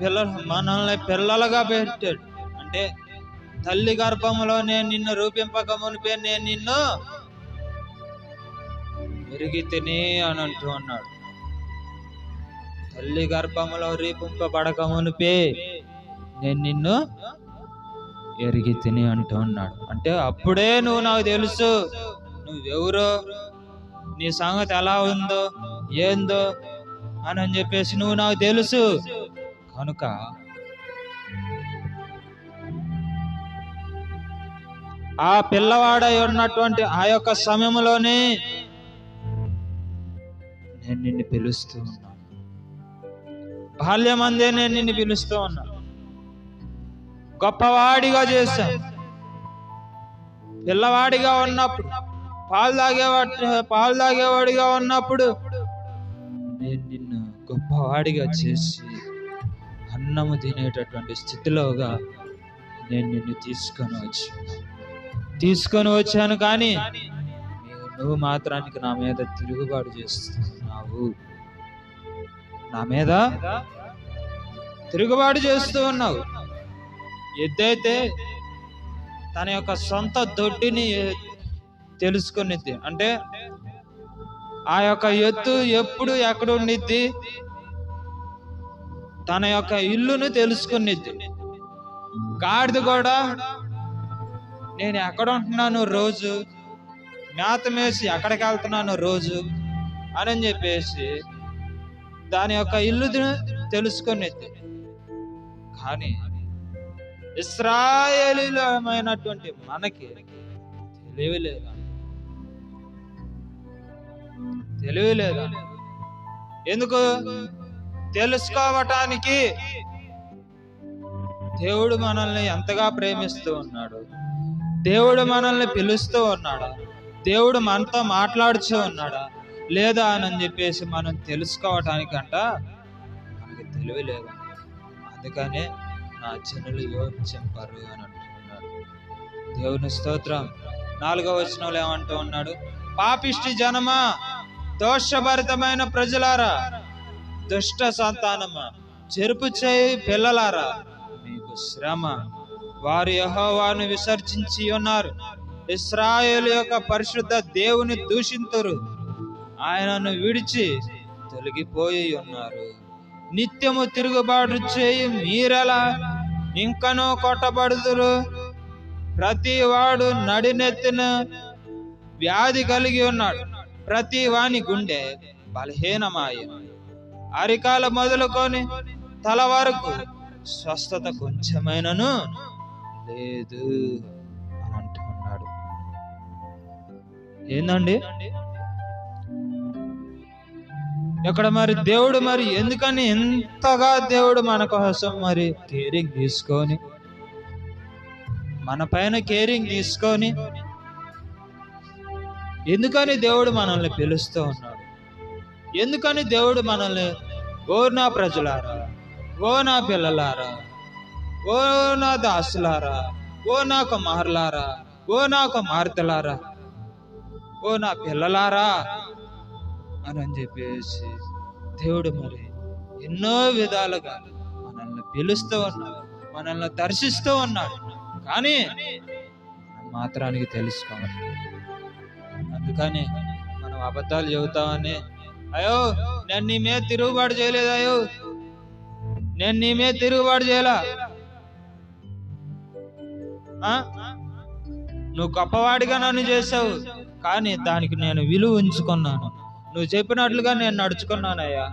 పిల్లలుగా పెట్టాడు. అంటే తల్లి గర్భములో నేను నిన్ను రూపింపక మునిపే నేను నిన్ను ఎరిగి తిని అని అంటూ ఉన్నాడు. తల్లి గర్భములో రూపింపబడక మునిపే నేను నిన్ను ఎరిగి తిని అంటూ ఉన్నాడు. అంటే అప్పుడే నువ్వు నాకు తెలుసు, నువ్వెవరో, నీ సంగతి ఎలా ఉందో ఏందో అని చెప్పేసి నువ్వు నాకు తెలుసు. కనుక ఆ పిల్లవాడై ఉన్నటువంటి ఆ యొక్క సమయంలోనే నేను నిన్ను పిలుస్తూ ఉన్నాను, బాల్యమందే నేను నిన్ను పిలుస్తూ ఉన్నాను, గొప్పవాడిగా చేశాను. పిల్లవాడిగా ఉన్నప్పుడు, పాలు తాగేవాడిగా ఉన్నప్పుడు నేను నిన్ను గొప్పవాడిగా చేసి అన్నము తినేటటువంటి స్థితిలోగా నేను నిన్ను తీసుకొని వచ్చాను. కానీ నువ్వు మాత్రానికి నా మీద తిరుగుబాటు చేస్తున్నావు, నా మీద తిరుగుబాటు చేస్తూ ఉన్నావు. ఎద్దైతే తన యొక్క సొంత దొడ్డిని తెలుసుకునిద్ది, అంటే ఆ యొక్క ఎత్తు ఎప్పుడు ఎక్కడ ఉండిద్ది? తన యొక్క ఇల్లును తెలుసుకునిద్ది. గాడిద కూడా నేను ఎక్కడ ఉంటున్నాను రోజు, మేత మేసి ఎక్కడికి వెళ్తున్నాను రోజు అని చెప్పేసి దాని యొక్క ఇల్లు తెలుసుకునిద్ది. కానీ ఇశ్రాయేలీయులమైనటువంటి మనకి తెలివి లేదా? ఎందుకు? తెలుసుకోవటానికి దేవుడు మనల్ని ఎంతగా ప్రేమిస్తూ ఉన్నాడు, దేవుడు మనల్ని పిలుస్తూ ఉన్నాడా, దేవుడు మనతో మాట్లాడుతూ ఉన్నాడా లేదా అని చెప్పేసి మనం తెలుసుకోవటానికంట మనకి తెలివి లేదు. అందుకనే నా జనులు యోచింపరు అని అంటున్నాడు. దేవుని స్తోత్రం. 4వ వచనంలో ఏమంటూ ఉన్నాడు? పాపిష్టి జనమా, దోషభరితమైన ప్రజలారా, దుష్ట సంతానమా, చెరుపు చేయి పిల్లలారా, మీకు శ్రమ. వారు యెహోవాను విసర్జించి ఉన్నారు, ఇశ్రాయేలు యొక్క పరిశుద్ధ దేవుని దూషింతురు, ఆయనను విడిచి తొలగిపోయి ఉన్నారు. నిత్యము తిరుగుబాటు చేయి మీరెలా ఇంకనూ కొట్టబడుదురు. ప్రతి వాడు నడినెత్తిన వ్యాధి కలిగి ఉన్నాడు, ప్రతి వాని గుండె బలహీనమాయ, అరికాల మొదలుకొని తల వరకు స్వస్థత కొంచెమైనను లేదు అని అంటున్నాడు. ఏందండి ఇక్కడ మరి దేవుడు మరి ఎందుకని ఎంతగా దేవుడు మన కోసం మరి కేరింగ్ తీసుకొని, మన పైన కేరింగ్ తీసుకొని ఎందుకని దేవుడు మనల్ని పిలుస్తూ ఉన్నాడు? ఎందుకని దేవుడు మనల్ని ఓ నా ప్రజలారా, ఓ నా పిల్లలారా, ఓ నా దాసులారా, ఓ నా కుమారులారా, ఓ నా కుమార్తెలారా, ఓ నా పిల్లలారా అని చెప్పేసి దేవుడు మరి ఎన్నో విధాలుగా మనల్ని పిలుస్తూ ఉన్నాడు, మనల్ని దర్శిస్తూ ఉన్నాడు. కానీ మాత్రానికి తెలుసుకోవాలి. అందుకని మనం అబద్ధాలు చెబుతామని, అయ్యో నేను నీ మీద తిరుగుబాటు చేయలేదు, అయ్యో నేను నీ మీద తిరుగుబాటు చేయలా, నువ్వు గొప్పవాడిగా నన్ను చేసావు, కానీ దానికి నేను విలువ ఉంచుకున్నాను, నువ్వు చెప్పినట్లుగా నేను నడుచుకున్నానయ్యా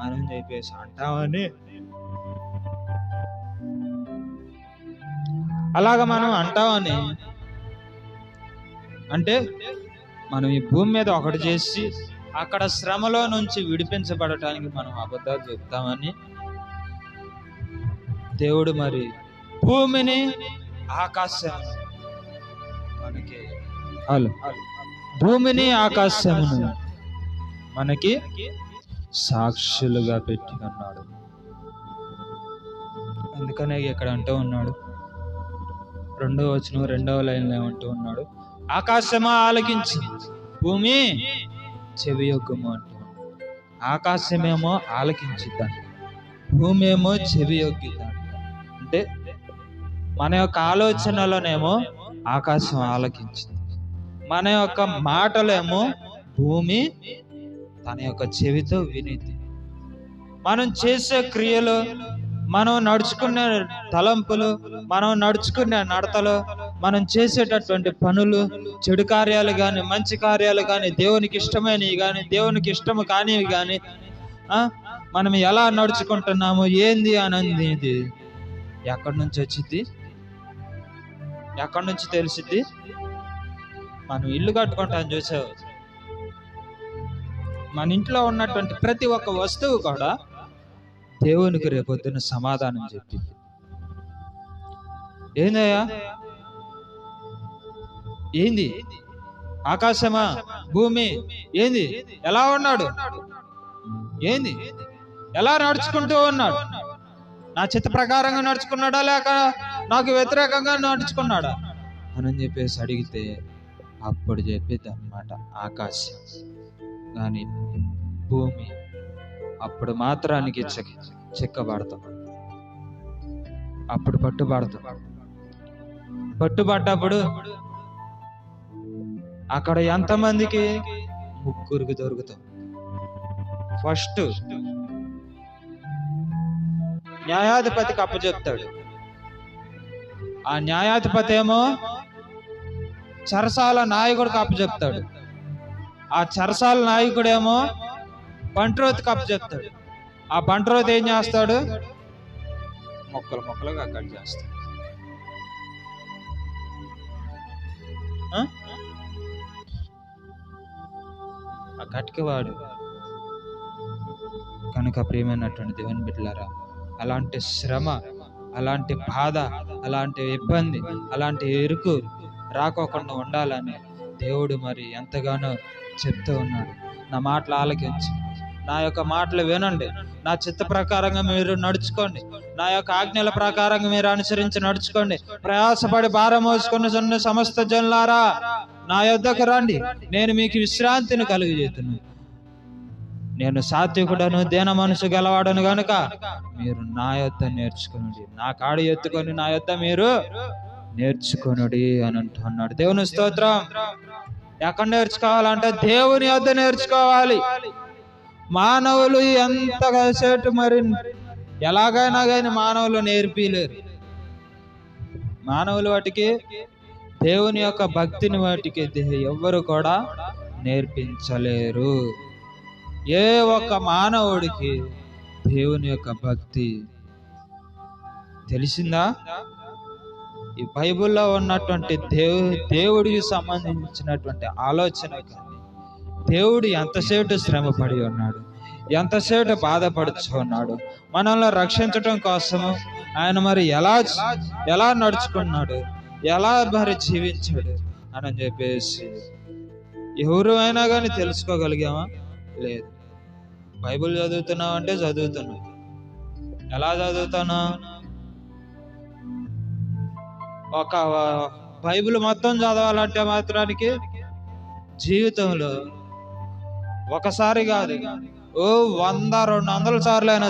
అని చెప్పేసి అంటామని. అలాగా మనం అంటామని అంటే మనం ఈ భూమి మీద ఒకటి చేసి అక్కడ శ్రమలో నుంచి విడిపించబడటానికి మనం అబద్ధాలు చెప్తామని దేవుడు మరి భూమిని ఆకాశం మనకి భూమిని ఆకాశమును మనకి సాక్షులుగా పెట్టి ఉన్నాడు. అందుకనే ఇక్కడ అంటూ ఉన్నాడు, 2వ వచనం 2వ లైన్లో ఏమంటూ ఉన్నాడు? ఆకాశమా ఆలకించు, భూమి చెవి యొక్కము అంటూ. ఆకాశమేమో ఆలకించిద్దంట, భూమి ఏమో చెవి యొక్కిద్దంట. అంటే మన యొక్క ఆలోచనలోనేమో ఆకాశం ఆలకించింది, మన యొక్క మాటలేమో భూమి తన యొక్క చెవితో వినిది. మనం చేసే క్రియలు, మనం నడుచుకునే తలంపులు, మనం నడుచుకునే నడతలు, మనం చేసేటటువంటి పనులు, చెడు కార్యాలు కానీ మంచి కార్యాలు కానీ, దేవునికి ఇష్టమైనవి కానీ దేవునికి ఇష్టము కానివి కానీ, మనం ఎలా నడుచుకుంటున్నాము ఏంది అనేది ఎక్కడి నుంచి వచ్చింది? ఎక్కడి నుంచి తెలిసిద్ది? మనం ఇల్లు కట్టుకుంటాం చూసావు, మన ఇంట్లో ఉన్నటువంటి ప్రతి ఒక్క వస్తువు కూడా దేవునికి రేపొద్దున సమాధానం చెప్పింది. ఏందయ్యా, ఏంది? ఆకాశమా, భూమి ఏంది? ఎలా ఉన్నాడు? ఏంది? ఎలా నడుచుకుంటూ ఉన్నాడు? నా చిత్త ప్రకారంగా నడుచుకున్నాడా లేక నాకు వ్యతిరేకంగా నడుచుకున్నాడా అని చెప్పేసి అడిగితే అప్పుడు చెప్పేది అన్నమాట ఆకాశం. కానీ భూమి అప్పుడు మాత్రానికి చెక్కబడతాం, అప్పుడు పట్టుబడతాం. పట్టుబడ్డప్పుడు అక్కడ ఎంతమందికి ముగ్గురికి దొరుకుతాం. ఫస్ట్ న్యాయాధిపతికి అప్పచెప్తాడు. ఆ న్యాయాధిపతి ఏమో చెరసాల నాయకుడికి అప్పచెప్తాడు. ఆ చెరసాల నాయకుడేమో బంట్రోతికి అప్పచెప్తాడు. ఆ బంట్రోత్ ఏం చేస్తాడు? మొక్కలు మొక్కలుగా కట్ చేస్తాడు. ఆ కట్టికవాడు. కనుక ప్రియమైనటువంటి దేవుని బిడ్డలారా, అలాంటి శ్రమ, అలాంటి బాధ, అలాంటి ఇబ్బంది, అలాంటి ఇరుకు రాకోకుండా ఉండాలని దేవుడు మరి ఎంతగానో చెప్తూ ఉన్నాడు. నా మాటలు ఆలకించి, నా యొక్క మాటలు వినండి, నా చిత్త ప్రకారంగా మీరు నడుచుకోండి, నా యొక్క ఆజ్ఞల ప్రకారంగా మీరు అనుసరించి నడుచుకోండి. ప్రయాసపడి భారం మోసుకొని సమస్త జనులారా నా యొద్దకు రండి, నేను మీకు విశ్రాంతిని కలుగజేతును. నేను సాత్వికుడను, దీన మనసు గలవాడను గనుక మీరు నా యొద్ద నేర్చుకునుడి, నా కాడి ఎత్తుకొని నా యొద్ద మీరు నేర్చుకునుడి అని అంటున్నాడు. దేవుని స్తోత్రం. ఎక్కడ నేర్చుకోవాలంటే దేవుని యొద్ద నేర్చుకోవాలి. మానవులు ఎంతగా సేటు మరి ఎలాగైనా కానీ మానవులు నేర్పిలేరు. మానవులు వాటికి దేవుని యొక్క భక్తిని వాటికి ఎవ్వరు కూడా నేర్పించలేరు. ఏ ఒక్క మానవుడికి దేవుని యొక్క భక్తి తెలిసిందా? ఈ బైబిల్లో ఉన్నటువంటి దేవుడికి సంబంధించినటువంటి ఆలోచన కానీ, దేవుడు ఎంతసేపు శ్రమపడి ఉన్నాడు, ఎంతసేపు బాధపడుచు ఉన్నాడు, మనల్ని రక్షించడం కోసము ఆయన మరి ఎలా నడుచుకున్నాడు, ఎలా మరి జీవించాడు అని చెప్పేసి ఎవరు అయినా కానీ తెలుసుకోగలిగామా? లేదు. బైబిల్ చదువుతున్నావు అంటే చదువుతున్నావు. ఎలా చదువుతాను? ఒక బైబిల్ మొత్తం చదవాలంటే మాత్రానికి జీవితంలో ఒకసారి కాదు, 100-200 సార్లు అయినా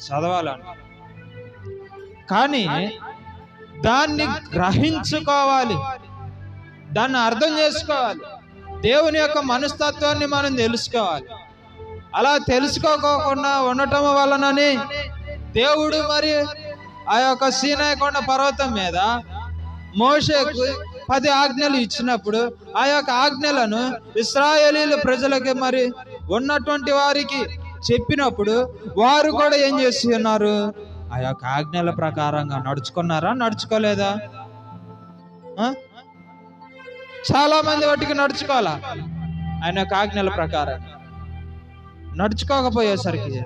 చదవాలని. కానీ దాన్ని గ్రహించుకోవాలి, దాన్ని అర్థం చేసుకోవాలి, దేవుని యొక్క మనస్తత్వాన్ని మనం తెలుసుకోవాలి. అలా తెలుసుకోకుండా ఉండటం వలనని దేవుడు మరి ఆ యొక్క సీనాయి కొండ పర్వతం మీద మోషేకు 10 ఆజ్ఞలు ఇచ్చినప్పుడు ఆ యొక్క ఆజ్ఞలను ఇశ్రాయేలీయుల ప్రజలకి మరి ఉన్నటువంటి వారికి చెప్పినప్పుడు వారు కూడా ఏం చేసి ఉన్నారు? ఆ యొక్క ఆజ్ఞల ప్రకారంగా నడుచుకున్నారా? నడుచుకోలేదా? చాలా మంది వాటికి నడుచుకోవాలా, ఆయన యొక్క ఆజ్ఞల ప్రకారం నడుచుకోకపోయేసరికి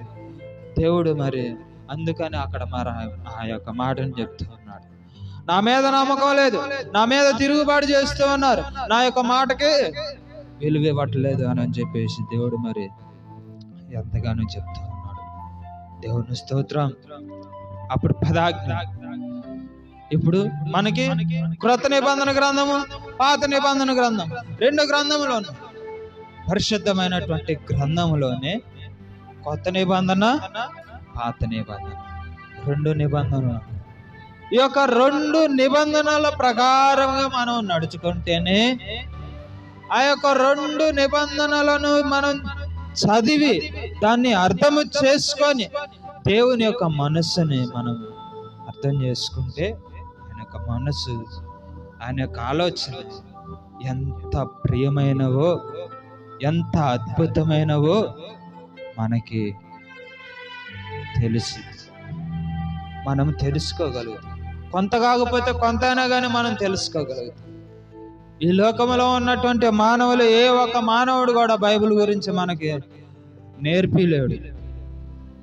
దేవుడు మరి అందుకని అక్కడ మరి ఆ యొక్క మాటను చెప్తూ ఉన్నాడు. నా మీద నమ్మకం లేదు, నా మీద తిరుగుబాటు చేస్తూ ఉన్నారు, నా యొక్క మాటకి విలువ ఇవ్వట్లేదు అని చెప్పేసి దేవుడు మరి ఎంతగానో చెప్తూ ఉన్నాడు. దేవుని స్తోత్రం. అప్పుడు 10 ఆజ్ఞ. ఇప్పుడు మనకి క్రొత్త నిబంధన గ్రంథము, పాత నిబంధన గ్రంథం, 2 గ్రంథములోను, పరిశుద్ధమైనటువంటి గ్రంథములోనే కొత్త నిబంధన, పాత నిబంధన, 2 నిబంధనలు. ఈ యొక్క 2 నిబంధనల ప్రకారంగా మనం నడుచుకుంటేనే ఆ యొక్క 2 నిబంధనలను మనం చదివి దాన్ని అర్థము చేసుకొని దేవుని యొక్క మనస్సుని మనం అర్థం చేసుకుంటే ఆయన యొక్క మనస్సు, ఆయన యొక్క ఆలోచన ఎంత ప్రియమైనవో, ఎంత అద్భుతమైనవో మనకి తెలిసి మనం తెలుసుకోగలుగుతాం. కొంత కాకపోతే కొంత అయినా కానీ మనం తెలుసుకోగలుగుతాం. ఈ లోకంలో ఉన్నటువంటి మానవులు ఏ ఒక్క మానవుడు కూడా బైబిల్ గురించి మనకి నేర్పిలేడు.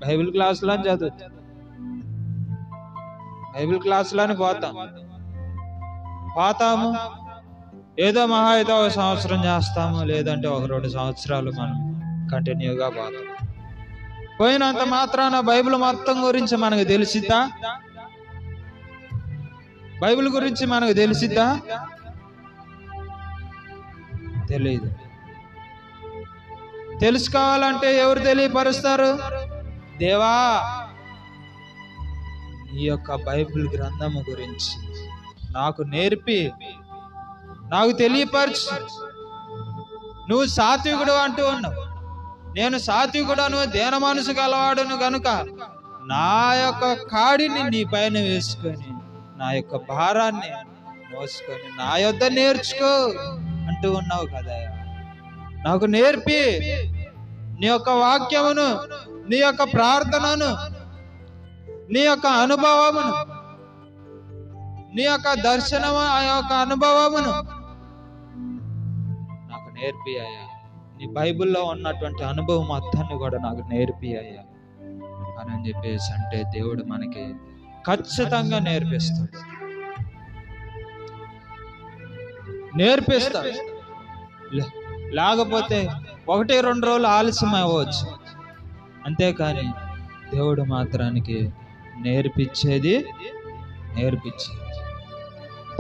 బైబిల్ క్లాసులో చదువుతాం, బైబిల్ క్లాసులని పోతాము, ఏదో మహా అయితే 1 సంవత్సరం చేస్తాము, లేదంటే 1-2 సంవత్సరాలు మనం కంటిన్యూగా పోతాం. పోయినంత మాత్రాన బైబిల్ మొత్తం గురించి మనకు తెలిసిద్దా? బైబిల్ గురించి మనకు తెలిసిద్దా? తెలియదు. తెలుసుకోవాలంటే ఎవరు తెలియపరుస్తారు? దేవా, ఈ యొక్క బైబిల్ గ్రంథము గురించి నాకు నేర్పి, నాకు తెలియపరచు, నువ్వు సాత్వికుడు అంటూ ఉన్నావు. నేను సాత్వికుడను, దేన మనసు గలవాడును గనుక నా యొక్క కాడిని నీ పైన వేసుకొని నా యొక్క భారాన్ని మోసుకొని నా యొద్ద నేర్చుకో అంటూ ఉన్నావు కదా. నాకు నేర్పి నీ యొక్క వాక్యమును, నీ యొక్క ప్రార్థనను, నీ యొక్క అనుభవమును, నీ యొక్క దర్శనము, ఆ యొక్క అనుభవమును నాకు నేర్పి అయ్యా. నీ బైబిల్లో ఉన్నటువంటి అనుభవం మొత్తాన్ని కూడా నాకు నేర్పి అయ్యా అని చెప్పేసి అంటే దేవుడు మనకి ఖచ్చితంగా నేర్పిస్తాడు. లేకపోతే 1-2 రోజులు ఆలస్యం అవ్వచ్చు, అంతేకాని దేవుడు మాత్రానికి నేర్పించేది.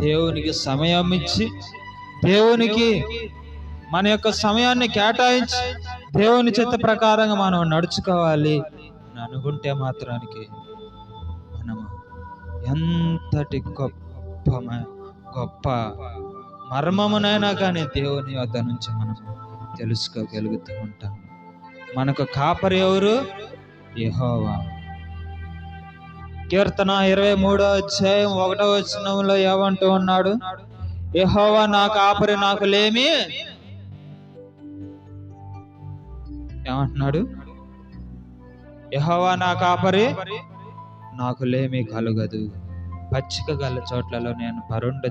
దేవునికి సమయం ఇచ్చి, దేవునికి మన యొక్క సమయాన్ని కేటాయించి దేవుని చిత్త ప్రకారంగా మనం నడుచుకోవాలి అని అనుకుంటే మాత్రానికి మనము ఎంతటి గొప్ప మర్మమునైనా కానీ దేవుని వద్ద నుంచి మనం తెలుసుకోగలుగుతూ ఉంటాం. మనకు కాపరి ఎవరు? యెహోవా. కీర్తన 23:1 ఏమంటూ ఉన్నాడు? యెహోవా నా కాపరి, నాకు లేమి. ఏమంటున్నాడు? యెహోవా నా కాపరి, నాకు లేమి కలుగదు. పచ్చిక గల చోట్లలో నేను పరుండ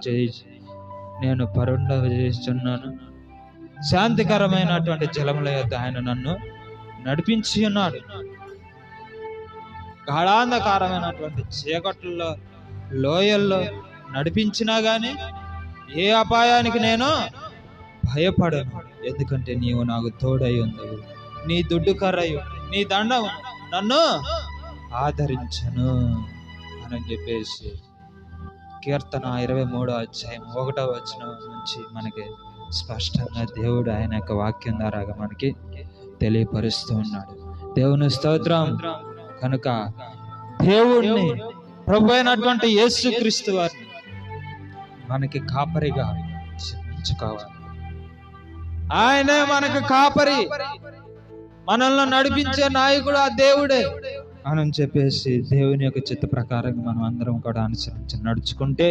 చేస్తున్నాను. శాంతికరమైనటువంటి జలముల యొద్ద ఆయన నన్ను నడిపించి ఉన్నాడు. గాఢాంధకారమైనటువంటి చీకట్లలో, లోయల్లో నడిపించినా గాని ఏ అపాయానికి నేను భయపడను, ఎందుకంటే నీవు నాకు తోడై ఉండవు. నీ దుడ్డు కర్రయు నీ దండం నన్ను ఆదరించను అని చెప్పేసి కీర్తన 23:1 నుంచి మనకి స్పష్టంగా దేవుడు ఆయన యొక్క వాక్యం ద్వారా మనకి తెలియపరుస్తూ ఉన్నాడు. దేవుని స్తోత్రం. కనుక దేవుణ్ణి, ప్రభు అయినటువంటి యేసుక్రీస్తు వారిని మనకి కాపరిగా ఉంచుకోవాలి. ఆయనే మనకు కాపరి, మనల్ని నడిపించే నాయకుడు ఆ దేవుడే అని చెప్పేసి దేవుని యొక్క చిత్త ప్రకారంగా మనం అందరం కూడా అనుసరించి నడుచుకుంటే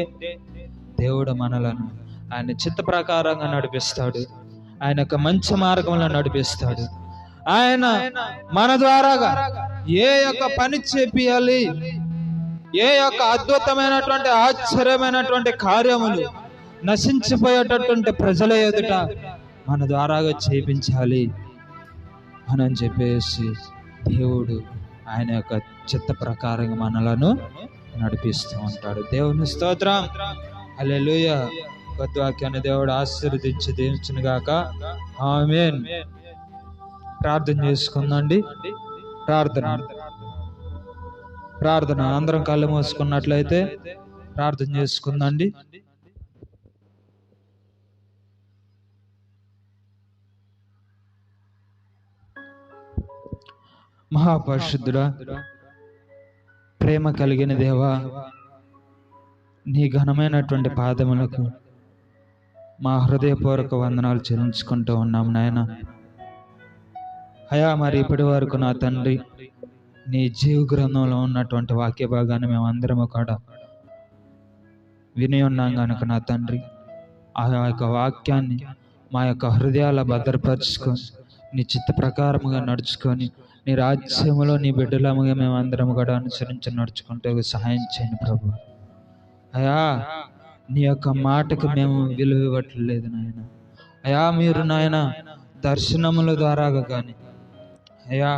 దేవుడు మనలను ఆయన చిత్త ప్రకారంగా నడిపిస్తాడు. ఆయన యొక్క మంచి మార్గంలో నడిపిస్తాడు. ఆయన మన ద్వారాగా ఏ యొక్క పని చేపియాలి, ఏ యొక్క అద్భుతమైనటువంటి ఆశ్చర్యమైనటువంటి కార్యములు నశించిపోయేటటువంటి ప్రజల ఎదుట మన ద్వారాగా చేయించాలి అని చెప్పేసి దేవుడు ఆయన యొక్క చిత్త ప్రకారంగా మనలను నడిపిస్తూ ఉంటాడు. దేవుని స్తోత్రం. హల్లెలూయా. కొత్త వాక్యాన్ని దేవుడు ఆశీర్వదించి దీవించును గాక. ఆమేన్. ప్రార్థన చేసుకుందండి. ప్రార్థన అందరం కళ్ళు మూసుకున్నట్లయితే ప్రార్థన చేసుకుందండి. మహాపరిశుద్ధుడా, ప్రేమ కలిగిన దేవా, నీ ఘనమైనటువంటి పాదములకు మా హృదయపూర్వక వందనాలు చెల్లించుకుంటూ ఉన్నాం నాయన. అయా, మరి ఇప్పటి వరకు నా తండ్రి నీ జీవ గ్రంథంలో ఉన్నటువంటి వాక్య భాగాన్ని మేమందరము కూడా విని ఉన్నాం కనుక నా తండ్రి, ఆ యొక్క వాక్యాన్ని మా యొక్క హృదయాల భద్రపరుచుకొని నీ చిత్త ప్రకారముగా నడుచుకొని నీ రాజ్యములో నీ బిడ్డలముగా మేమందరము కూడా అనుసరించి నడుచుకుంటూ సహాయం చేయండి ప్రభు. అయా, నీ యొక్క మాటకు మేము విలువ ఇవ్వట్లేదు నాయన. అయా, మీరు నాయన దర్శనముల ద్వారా కానీ, అయా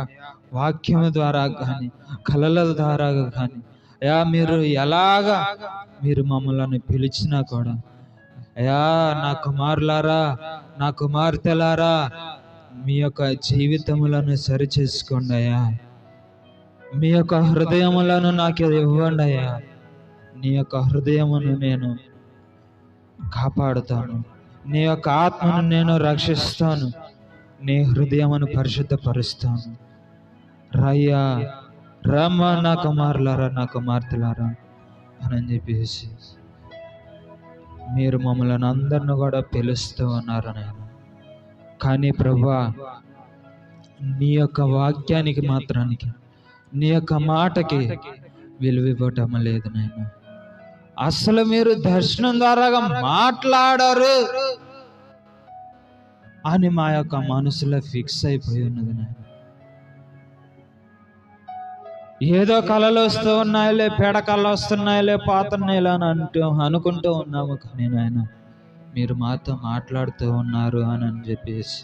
వాక్యము ద్వారా కానీ, కళల ద్వారా కానీ, అయా మీరు ఎలాగా మీరు మమ్మల్ని పిలిచినా కూడా, అయా నా కుమారులారా, నా కుమార్తెలారా, మీ యొక్క జీవితములను సరిచేసుకోండి అయ్యా. మీ యొక్క హృదయములను నాకు ఇవ్వండి అయ్యా. నీ యొక్క హృదయమును నేను కాపాడుతాను, నీ యొక్క ఆత్మను నేను రక్షిస్తాను, నీ హృదయమును పరిశుద్ధపరుస్తాను. రయ్యా, రమ్మ నా కుమారులారా, నా కుమార్తెలారా అని చెప్పేసి మీరు మమ్మల్ని అందరిని కూడా పిలుస్తూ ఉన్నారు నాయన. కానీ ప్రభువా, నీ యొక్క వాక్యానికి మాత్రానికి, నీ యొక్క మాటకి విలువ ఇవ్వటం లేదు నాయన. అసలు మీరు దర్శనం ద్వారా మాట్లాడారు అని మా యొక్క మనసులో ఫిక్స్ అయిపోయి ఉన్నది నాయన. ఏదో కళలు వస్తూ ఉన్నాయిలే, పేడ కళలు వస్తున్నాయిలే, పోతున్నాయిలే అని అనుకుంటూ ఉన్నాము. కానీ నాయన, మీరు మాతో మాట్లాడుతూ ఉన్నారు అని చెప్పేసి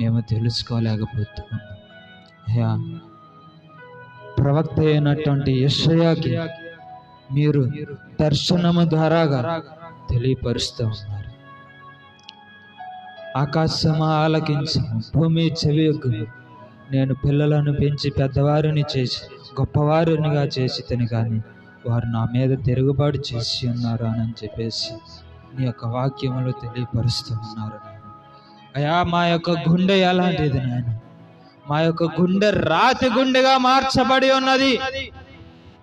మేము తెలుసుకోలేకపోతున్నాం. అయ్యా, ప్రవక్త అయినటువంటి యెషయాకి మీరు దర్శనము ద్వారాగా తెలియపరుస్తూ ఉన్నారు. ఆకాశము ఆలకించము, భూమి చెవియొగ్గుము, నేను పిల్లలను పెంచి పెద్దవారిని చేసి గొప్పవారినిగా చేసి తిని, కానీ వారు నా మీద తిరుగుబాటు చేసి ఉన్నారు అని చెప్పేసి నీ యొక్క వాక్యములు తెలియపరుస్తూ ఉన్నారు. అయ్యా, మా యొక్క గుండె ఎలాంటిది నాయన? మా యొక్క గుండె రాతి గుండెగా మార్చబడి ఉన్నది.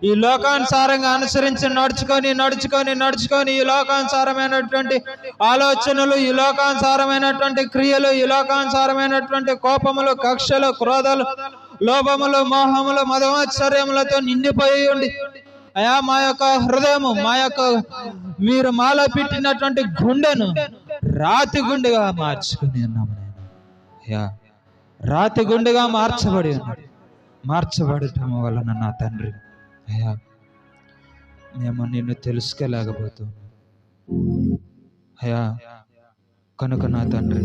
ఈ లోకానుసారంగా అనుసరించి నడుచుకొని ఈ లోకానుసారమైనటువంటి ఆలోచనలు, ఈ లోకానుసారమైనటువంటి క్రియలు, ఈ లోకానుసారమైనటువంటి కోపములు, కక్షలు, క్రోధాలు, లోభములు, మోహములు, మదమాశ్చర్యములతో నిండిపోయి ఉండి, అయా మా యొక్క హృదయము, మా యొక్క మీరు మాలో పెట్టినటువంటి గుండెను రాతి గుండెగా మార్చుకుని ఉన్నాము నాయన. అయ్యా, రాతి గుండెగా మార్చబడి ఉన్నాడు. మార్చబడటం వలన నా తండ్రి, అయ్యా, మేము నిన్ను తెలుసుకోలేకపోతాం. అయ్యా, కనుక నా తండ్రి,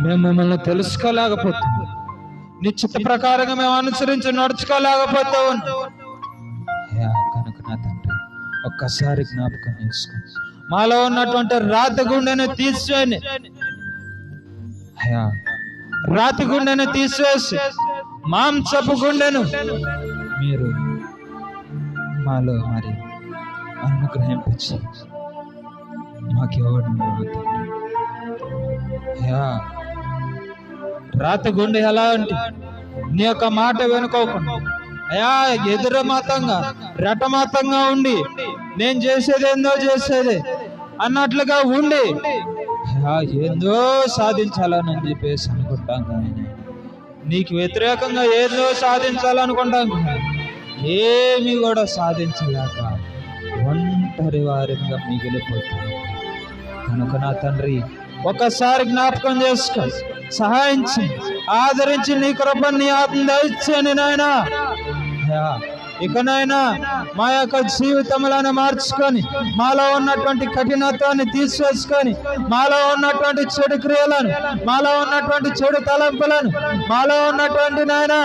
మేము మిమ్మల్ని తెలుసుకోలేకపోతాం. నీ చిత్త ప్రకారంగా మేము అనుసరించి నడుచుకోలేకపోతూ ఉన్నాం. అయ్యా, కనుక నా తండ్రి, ఒక్కసారి జ్ఞాపకం చేసుకోండి. మాలో ఉన్నటువంటి రాతి గుండెను తీసివేయండి. అయ్యా, రాతి గుండెను తీసివేసి మాంసపు గుండెను మీరు మాలో మరి అనుగ్రహించి మాకివ్వడం. అయ్యా, రాతి గుండె ఎలా అంటే నీ యొక్క మాట వెనుకోకుండా, అయ్యా, ఎదురమాతంగా రెటమాతంగా ఉండి నేను చేసేదేందో చేసేదే అన్నట్లుగా ఉండి, అయ్యా, ఏందో సాధించాలని చెప్పేసి అనుకుంటాం. కానీ నీకు వ్యతిరేకంగా ఏదో సాధించాలనుకుంటాం, ఏమి కూడా సాధించలేక ఒంటరి వారిగా మిగిలిపోతుంది. కనుక నా తండ్రి, ఒకసారి జ్ఞాపకం చేసుకో, సహాయించి ఆదరించి నీ కృపను నీ ఆత్మ దయచేయండి నాయనా. ఇకనైనా మా యొక్క జీవితములను మార్చుకొని, మాలో ఉన్నటువంటి కఠినత్వాన్ని తీసివేసుకొని, మాలో ఉన్నటువంటి చెడు క్రియలను, మాలో ఉన్నటువంటి చెడు తలంపులను, మాలో ఉన్నటువంటి నాయన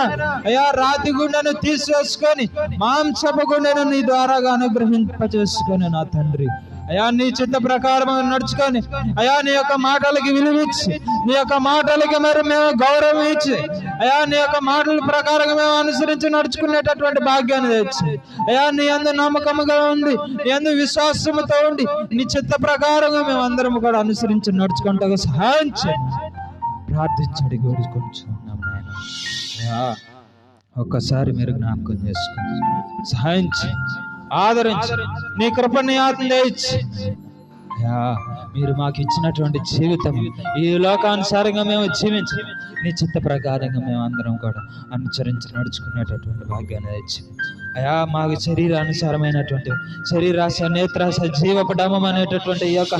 అయ్యా రాతి గుండెను తీసివేసుకొని మాంసపు గుండెను నీ ద్వారాగా అనుగ్రహింపచేసుకొని నా తండ్రి, అయా నీ చిత్త ప్రకారం నడుచుకొని, అయా నీ యొక్క మాటలకి విలువిచ్చి, నీ యొక్క మాటలకి మరి మేము గౌరవం ఇచ్చి, అయా నీ యొక్క మాటల ప్రకారంగా మేము అనుసరించి నడుచుకునేటటువంటి భాగ్యాన్ని తెచ్చి, అయా నీ అందు నమ్మకముగా ఉండి, నీ అందు విశ్వాసముతో ఉండి, నీ చిత్త ప్రకారంగా మేము అందరం కూడా అనుసరించి నడుచుకుంటా సహాయం చేయండి. ప్రార్థించడి కోరుకుంటున్నాం నాయన. అయా, ఒక్కసారి మీరు జ్ఞాపకం చేసుకోండి, సహాయం చేయండి, ఆదరించి నీ కృపని ఆత్మ దయచి, మీరు మాకు ఇచ్చినటువంటి జీవితం ఈ లోకానుసారంగా మేము జీవించి నీ చిత్త ప్రకారంగా మేము అందరం కూడా అనుసరించి నడుచుకునేటటువంటి భాగ్యాన్ని తెచ్చి, అయా మాకు శరీరానుసారమైనటువంటి శరీరాశ, నేత్రాశ, జీవపు డమం అనేటటువంటి ఈ యొక్క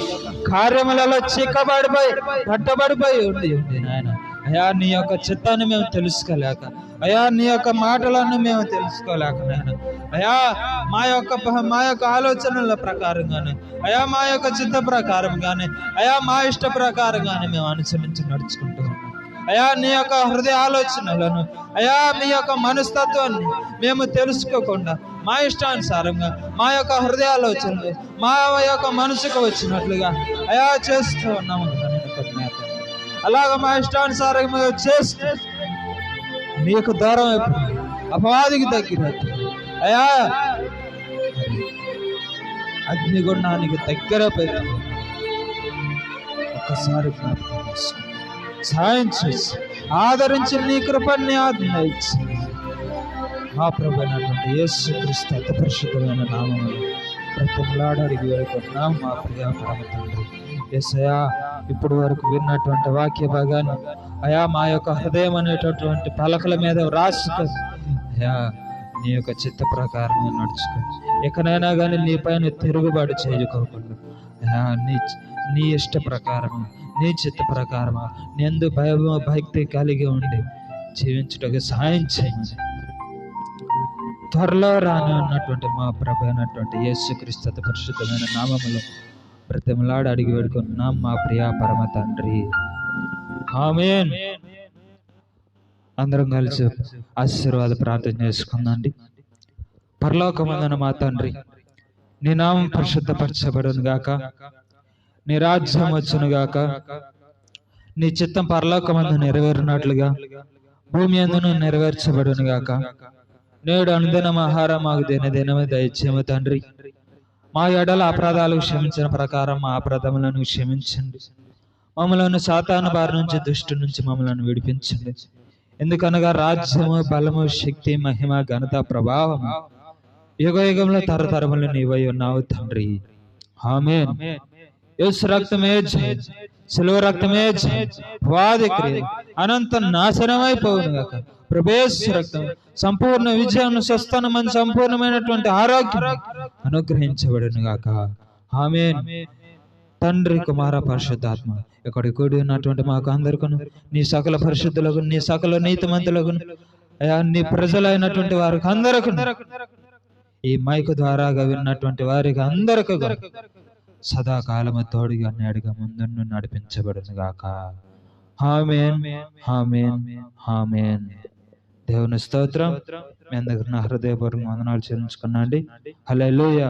కార్యములలో చిక్కబడిపోయి కట్టబడిపోయి ఉండి నాయన, అయా నీ యొక్క చిత్తాన్ని మేము తెలుసుకోలేక, అయా నీ యొక్క మాటలను మేము తెలుసుకోలేక నాయన, అయా మా యొక్క ఆలోచనల ప్రకారంగానే, అయా మా యొక్క చిత్త ప్రకారంగానే, అయా మా ఇష్ట ప్రకారంగానే మేము అనుసరించి నడుచుకుంటూ ఉన్నాం. అయా నీ యొక్క హృదయ ఆలోచనలను, అయా మీ యొక్క మనస్తత్వాన్ని మేము తెలుసుకోకుండా మా ఇష్టానుసారంగా మా యొక్క హృదయ ఆలోచనలు మా యొక్క మనసుకు వచ్చినట్లుగా అయా చేస్తూ ఉన్నాము. అలాగ మా ఇష్టానుసారంగా చేస్తే నీకు దూరం అయిపోయింది, అపవాదికి తగ్గినట్టు, అయా అగ్నిగుండానికి దగ్గర పెట్టి ఒక్కసారి సహాయం చేసి ఆదరించి నీ కృపని ఆదరించి మా ప్రభు అయినటువంటి యేసుక్రీస్తు అతి పరిశుద్ధమైన నామములో బ్రతిమలాడి అడిగి వేడుకుంటున్నాం మా ప్రియ పరమ తండ్రి. యేసయ్యా ఇప్పుడు వరకు విన్నటువంటి వాక్య భాగాన్ని అయా మా యొక్క హృదయం అనేటటువంటి పలకల మీద వ్రాసుకొని అయా నీ యొక్క చిత్త ప్రకారం నడుచుకొని ఎక్కడైనా కానీ నీ పైన తిరుగుబాటు చేయకోకుండా అయా నీ ఇష్ట ప్రకారం నీ చిత్త ప్రకారం నీ భక్తి కలిగి ఉండి జీవించుటకు సహాయం చేయండి. త్వరలో రాని ఉన్నటువంటి మా ప్రభు అయినటువంటి యేసుక్రీస్తు పరిశుద్ధమైన నామములో బ్రతిమలాడి అడిగి వేడుకుంటున్నాం మా ప్రియ పరమ తండ్రి, ఆమేన్. అందరం కలిసి ఆశీర్వాద ప్రార్థన చేసుకుందండి. పరలోకమందున మా తండ్రి, నీ నామం పరిశుద్ధపరచబడును గాక, నీ రాజ్యం వచ్చును గాక, నీ చిత్తం పరలోకమందు నెరవేరినట్లుగా భూమి అందును నెరవేర్చబడును గాక. నేడు అనుదినం ఆహారం మాకు దినదినమే దయచేయము తండ్రి. మా ఎడల అపరాధాలు క్షమించిన ప్రకారం మా అపరాధములను క్షమించండి. మమ్మలను సాతాను బారి నుంచి దుష్టు నుంచి మమ్మల్ని విడిపించండి. ఎందుకనగా రాజ్యము బలము శక్తి మహిమ ఘనత ప్రభావం యుగ యుగంలో తరతరములు నీవై ఉన్నావు తండ్రి, ఆమేన్. యేసు రక్తమే జయం, సిలువ రక్తమే జయం, వాది క్రియ అనంత నాశనమైపోవును గాక. ప్రభేశ రక్తం సంపూర్ణ విజయం, స్వస్థనమని సంపూర్ణమైనటువంటి ఆరోగ్యం అనుగ్రహించబడును గాక, ఆమేన్. తండ్రి కుమార పరిశుద్ధాత్మ ఇక్కడ కూడి ఉన్నటువంటి మాకు అందరికీ నీ సకల పరిశుద్ధులకు నీ సకల నీతిమంతులకు అయా నీ ప్రజలైనటువంటి వారికి అందరికీ ఈ మైకు ద్వారాగా విన్నటువంటి వారికి అందరికీ సదాకాలము తోడుగా నేడుగా ముందు నడిపించబడును గాక, ఆమేన్, ఆమేన్, ఆమేన్. దేవుని స్తోత్రం. మీ అందరికి నా హృదయపూర్వక వందనాలు చెల్లించుకున్నాండి. హల్లెలూయా.